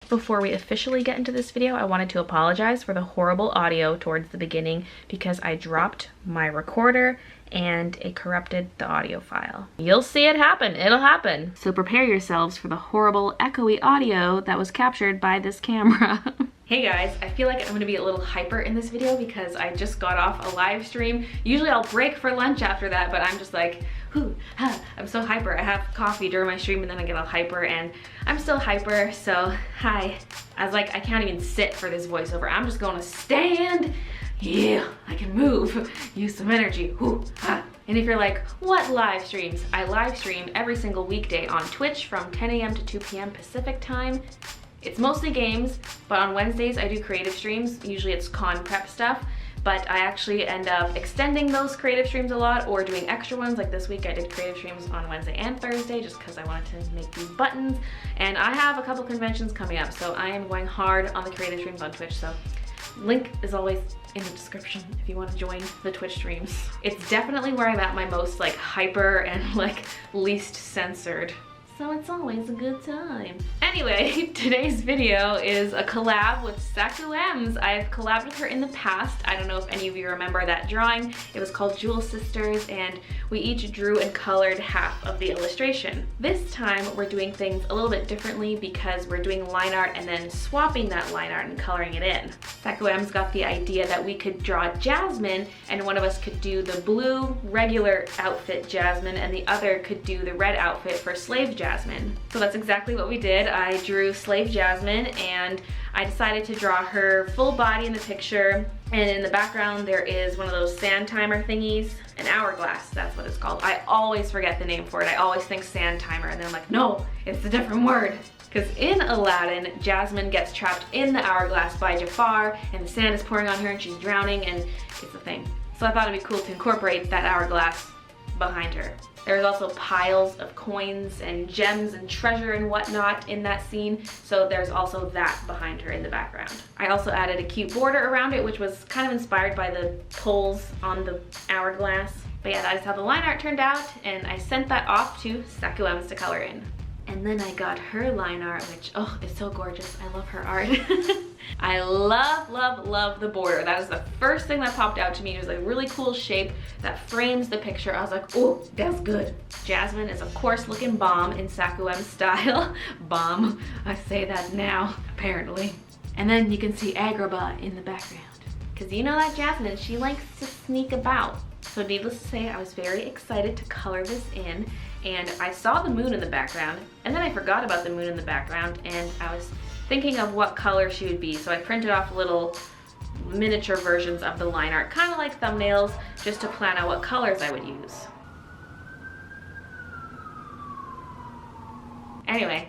Before we officially get into this video, I wanted to apologize for the horrible audio towards the beginning because I dropped my recorder and it corrupted the audio file. You'll see it happen, it'll happen. So prepare yourselves for the horrible echoey audio that was captured by this camera. Hey guys, I feel like I'm gonna be a little hyper in this video because I just got off a live stream. Usually I'll break for lunch after that, but I'm just like, I'm so hyper. I have coffee during my stream and then I get all hyper and I'm still hyper, so hi. I was like, I can't even sit for this voiceover. I'm just gonna stand. Yeah, I can move, use some energy. And if you're like, what live streams? I live stream every single weekday on Twitch from 10 a.m. to 2 p.m. Pacific time. It's mostly games, but on Wednesdays I do creative streams. Usually it's con prep stuff, but I actually end up extending those creative streams a lot or doing extra ones. Like this week I did creative streams on Wednesday and Thursday just because I wanted to make these buttons. And I have a couple conventions coming up, so I am going hard on the creative streams on Twitch. So link is always in the description if you want to join the Twitch streams. It's definitely where I'm at my most like hyper and like least censored. So it's always a good time. Anyway, today's video is a collab with Sakuems. I've collabed with her in the past. I don't know if any of you remember that drawing. It was called Jewel Sisters and we each drew and colored half of the illustration. This time we're doing things a little bit differently because we're doing line art and then swapping that line art and coloring it in. Sakuems got the idea that we could draw Jasmine and one of us could do the blue regular outfit Jasmine and the other could do the red outfit for Slave Jasmine. So that's exactly what we did. I drew Slave Jasmine and I decided to draw her full body in the picture, and in the background there is one of those sand timer thingies, an hourglass, that's what it's called. I always forget the name for it. I always think sand timer and then I'm like, no, it's a different word. Because in Aladdin, Jasmine gets trapped in the hourglass by Jafar and the sand is pouring on her and she's drowning and it's a thing. So I thought it'd be cool to incorporate that hourglass behind her. There's also piles of coins and gems and treasure and whatnot in that scene, so there's also that behind her in the background. I also added a cute border around it, which was kind of inspired by the poles on the hourglass. But yeah, that is how the line art turned out, and I sent that off to Sakuems to color in. And then I got her line art, which, oh, it's so gorgeous. I love her art. I love, love, love the border. That is the first thing that popped out to me. It was a really cool shape that frames the picture. I was like, oh, that's good. Jasmine is, of course, looking bomb in Sakuems style. Bomb. I say that now, apparently. And then you can see Agrabah in the background. Because you know that Jasmine, she likes to sneak about. So needless to say, I was very excited to color this in. And I saw the moon in the background, and then I forgot about the moon in the background, and I was thinking of what color she would be, so I printed off little miniature versions of the line art, kind of like thumbnails, just to plan out what colors I would use. Anyway,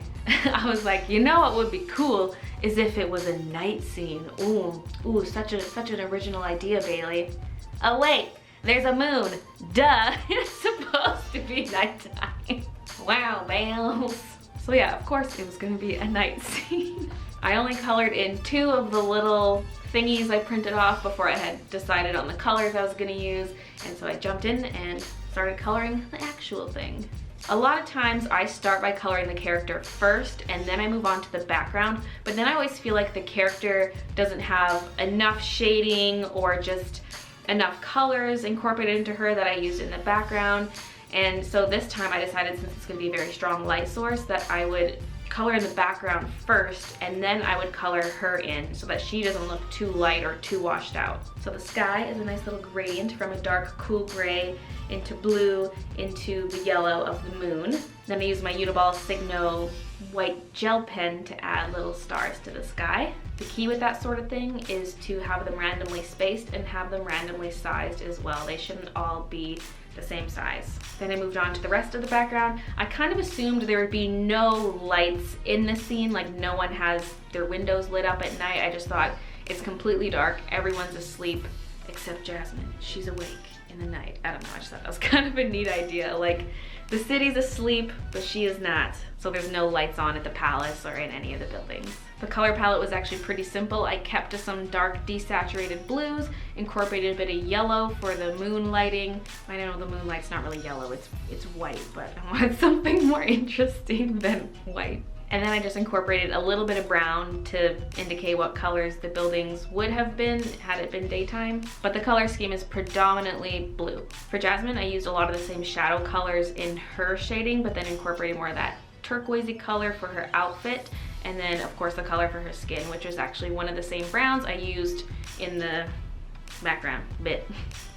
I was like, you know what would be cool is if it was a night scene. Ooh, such an original idea, Baylee. Oh wait, there's a moon. Duh, it's supposed to be nighttime. Wow, bells. So yeah, of course it was gonna be a night scene. I only colored in 2 of the little thingies I printed off before I had decided on the colors I was gonna use, and so I jumped in and started coloring the actual thing. A lot of times I start by coloring the character first and then I move on to the background, but then I always feel like the character doesn't have enough shading or just enough colors incorporated into her that I used in the background. And so this time I decided, since it's going to be a very strong light source, that I would color in the background first and then I would color her in so that she doesn't look too light or too washed out. So the sky is a nice little gradient from a dark cool gray into blue into the yellow of the moon. Then I use my Uniball Signo white gel pen to add little stars to the sky. The key with that sort of thing is to have them randomly spaced and have them randomly sized as well. They shouldn't all be the same size. Then I moved on to the rest of the background. I kind of assumed there would be no lights in the scene, like no one has their windows lit up at night. I just thought it's completely dark, everyone's asleep except Jasmine. She's awake in the night. I don't know, I just thought that was kind of a neat idea. Like, the city's asleep, but she is not. So there's no lights on at the palace or in any of the buildings. The color palette was actually pretty simple. I kept to some dark desaturated blues, incorporated a bit of yellow for the moon lighting. I know the moonlight's not really yellow, it's white, but I wanted something more interesting than white. And then I just incorporated a little bit of brown to indicate what colors the buildings would have been had it been daytime. But the color scheme is predominantly blue. For Jasmine, I used a lot of the same shadow colors in her shading, but then incorporated more of that turquoisey color for her outfit. And then of course the color for her skin, which was actually one of the same browns I used in the background bit.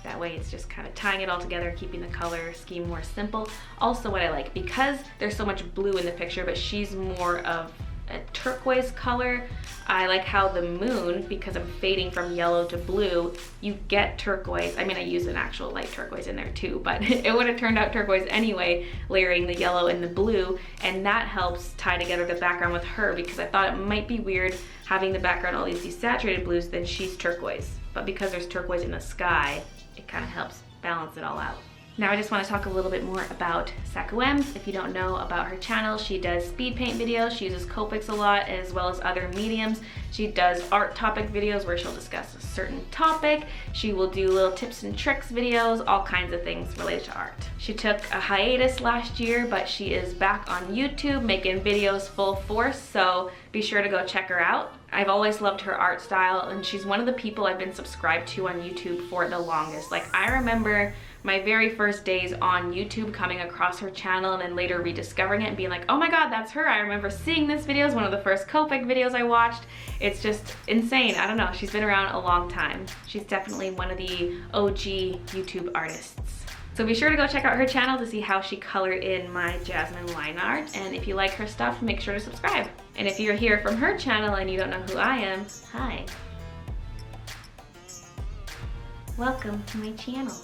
That way it's just kind of tying it all together, keeping the color scheme more simple. Also what I like, because there's so much blue in the picture, but she's more of a turquoise color, I like how the moon, because I'm fading from yellow to blue, you get turquoise. I mean, I use an actual light turquoise in there too, but it would have turned out turquoise anyway, layering the yellow and the blue, and that helps tie together the background with her, because I thought it might be weird having the background all these desaturated blues, then she's turquoise. But because there's turquoise in the sky, it kind of helps balance it all out. Now I just want to talk a little bit more about Sakuems. If you don't know about her channel, she does speed paint videos. She uses Copics a lot, as well as other mediums. She does art topic videos where she'll discuss a certain topic. She will do little tips and tricks videos, all kinds of things related to art. She took a hiatus last year, but she is back on YouTube making videos full force, so be sure to go check her out. I've always loved her art style, and she's one of the people I've been subscribed to on YouTube for the longest. Like, I remember my very first days on YouTube coming across her channel and then later rediscovering it and being like, oh my god, that's her. I remember seeing this video. It's one of the first Copic videos I watched. It's just insane. I don't know. She's been around a long time. She's definitely one of the OG YouTube artists. So be sure to go check out her channel to see how she colored in my Jasmine line art. And if you like her stuff, make sure to subscribe. And if you're here from her channel and you don't know who I am, hi. Welcome to my channel.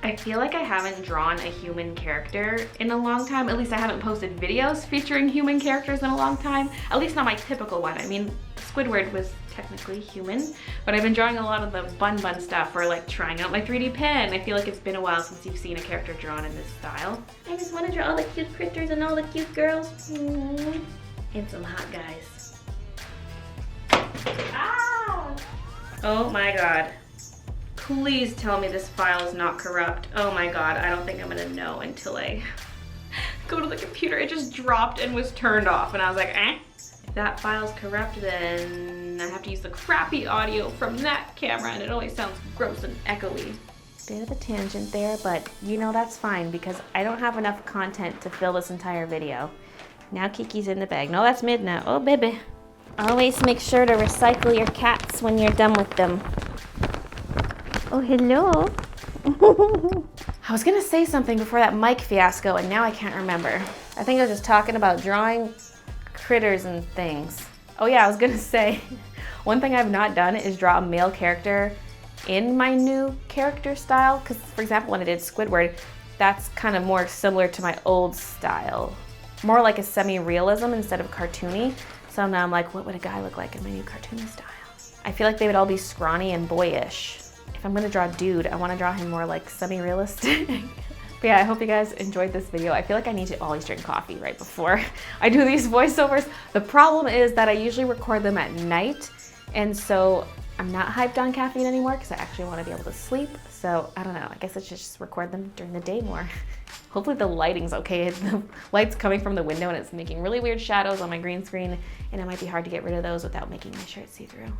I feel like I haven't drawn a human character in a long time. At least I haven't posted videos featuring human characters in a long time. At least not my typical one. I mean, Squidward was technically human, but I've been drawing a lot of the Bun Bun stuff, or like trying out my 3D pen. I feel like it's been a while since you've seen a character drawn in this style. I just want to draw all the cute critters and all the cute girls. And some hot guys. Ah! Oh my god. Please tell me this file is not corrupt. Oh my god, I don't think I'm gonna know until I go to the computer. It just dropped and was turned off, and I was like, eh? If that file's corrupt, then I have to use the crappy audio from that camera, and it always sounds gross and echoey. Bit of a tangent there, but you know that's fine because I don't have enough content to fill this entire video. Now Kiki's in the bag. No, that's Midna. Oh, baby. Always make sure to recycle your cats when you're done with them. Oh, hello. I was gonna say something before that mic fiasco and now I can't remember. I think I was just talking about drawing critters and things. Oh yeah, I was gonna say, one thing I've not done is draw a male character in my new character style. Because for example, when I did Squidward, that's kind of more similar to my old style. More like a semi-realism instead of cartoony. So now I'm like, what would a guy look like in my new cartoony style? I feel like they would all be scrawny and boyish. If I'm gonna draw a dude, I wanna draw him more like semi-realistic. But yeah, I hope you guys enjoyed this video. I feel like I need to always drink coffee right before I do these voiceovers. The problem is that I usually record them at night, and so I'm not hyped on caffeine anymore because I actually wanna be able to sleep. So I don't know, I guess I should just record them during the day more. Hopefully the lighting's okay. The light's coming from the window and it's making really weird shadows on my green screen, and it might be hard to get rid of those without making my shirt see-through.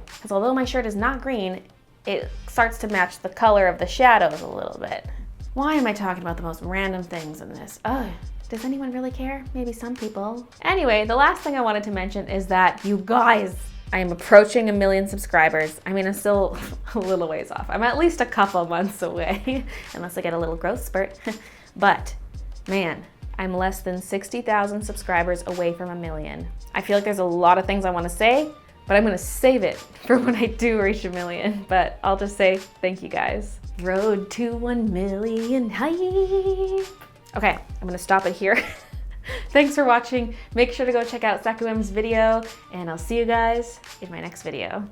Because although my shirt is not green, it starts to match the color of the shadows a little bit. Why am I talking about the most random things in this? Ugh, does anyone really care? Maybe some people. Anyway, the last thing I wanted to mention is that, you guys, I am approaching 1 million subscribers. I mean, I'm still a little ways off. I'm at least a couple months away, unless I get a little growth spurt. But, man, I'm less than 60,000 subscribers away from 1 million. I feel like there's a lot of things I want to say, but I'm gonna save it for when I do reach 1 million. But I'll just say thank you guys. Road to 1 million hype. Okay, I'm gonna stop it here. Thanks for watching. Make sure to go check out Sakuem's video, and I'll see you guys in my next video.